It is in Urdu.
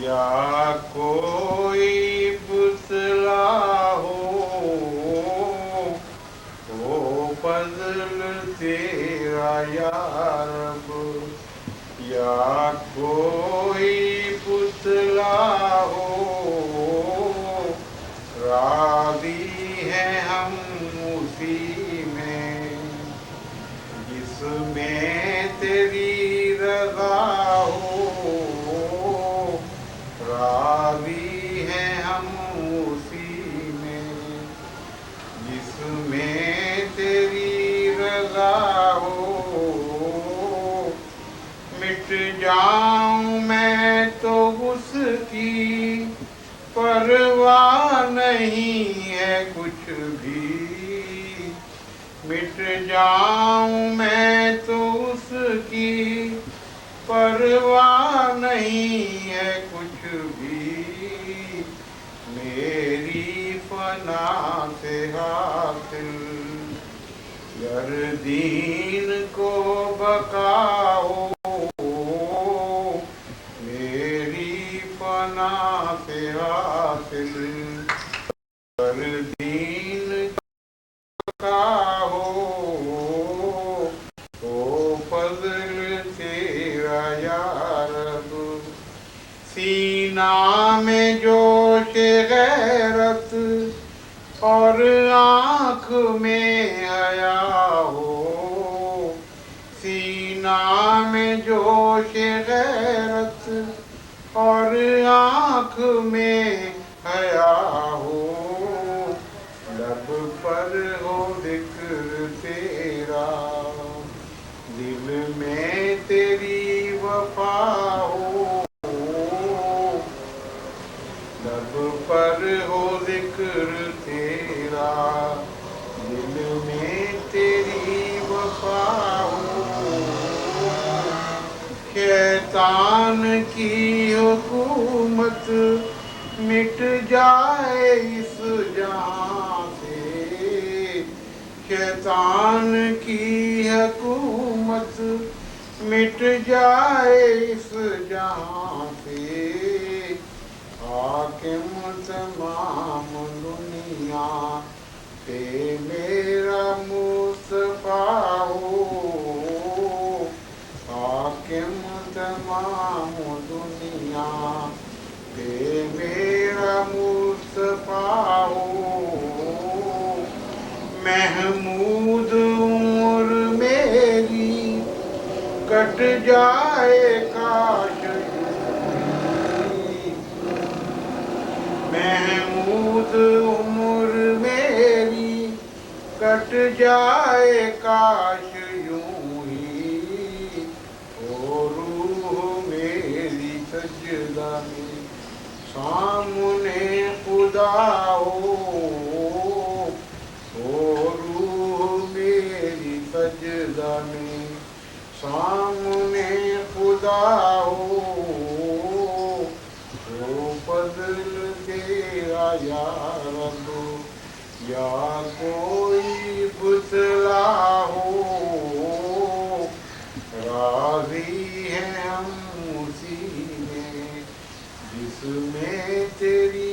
یا کوئی پتلا ہو فضل تیرا یا رب، یا کوئی پتلا ہو راضی ہیں ہم اسی میں جس میں تیری رضا ہو، راضی ہیں ہم اسی میں جس میں تیری رضا ہو۔ مٹ جاؤں میں تو اس کی پرواہ نہیں ہے کچھ بھی، مٹ جاؤں میں تو اس کی پرواہ نہیں ہے کچھ بھی، میری فنا سے حاصل گر دین کو بقا ہو، میری فنا سے حاصل گر دین کا ہو، تو فضل تیرا یا رب۔ سینہ میں جوش غیرت اور آنکھ میں حیا ہو، سینہ میں جوش غیرت اور آنکھ میں حیا ہو، لب پر ہو ذکر تیرا، دل میں تیری وفا ہو، لب پر ہو ذکر تیرا، دل میں تیری وفا ہو۔ شیطان کی حکومت مٹ جائے اس جہاں سے، شیطان کی حکومت مٹ جائے اس جہاں سے، حاکم تمام دنیا پہ میرا مصطفیٰ ہو، حاکم تمام دنیا پہ میرا مصطفیٰ ہو، محمود عمر میری کٹ جائے کاش یوں، محمود عمر میری کٹ جائے کاش یوں ہی، او روح میری سجدہ میں سامنے خدا ہو، او روح میری سجدہ میں سامنے خدا ہو، تو فضل تیرا یا رب، یا کوئی پتلا ہو راضی ہیں ہم اسی میں جس میں تیری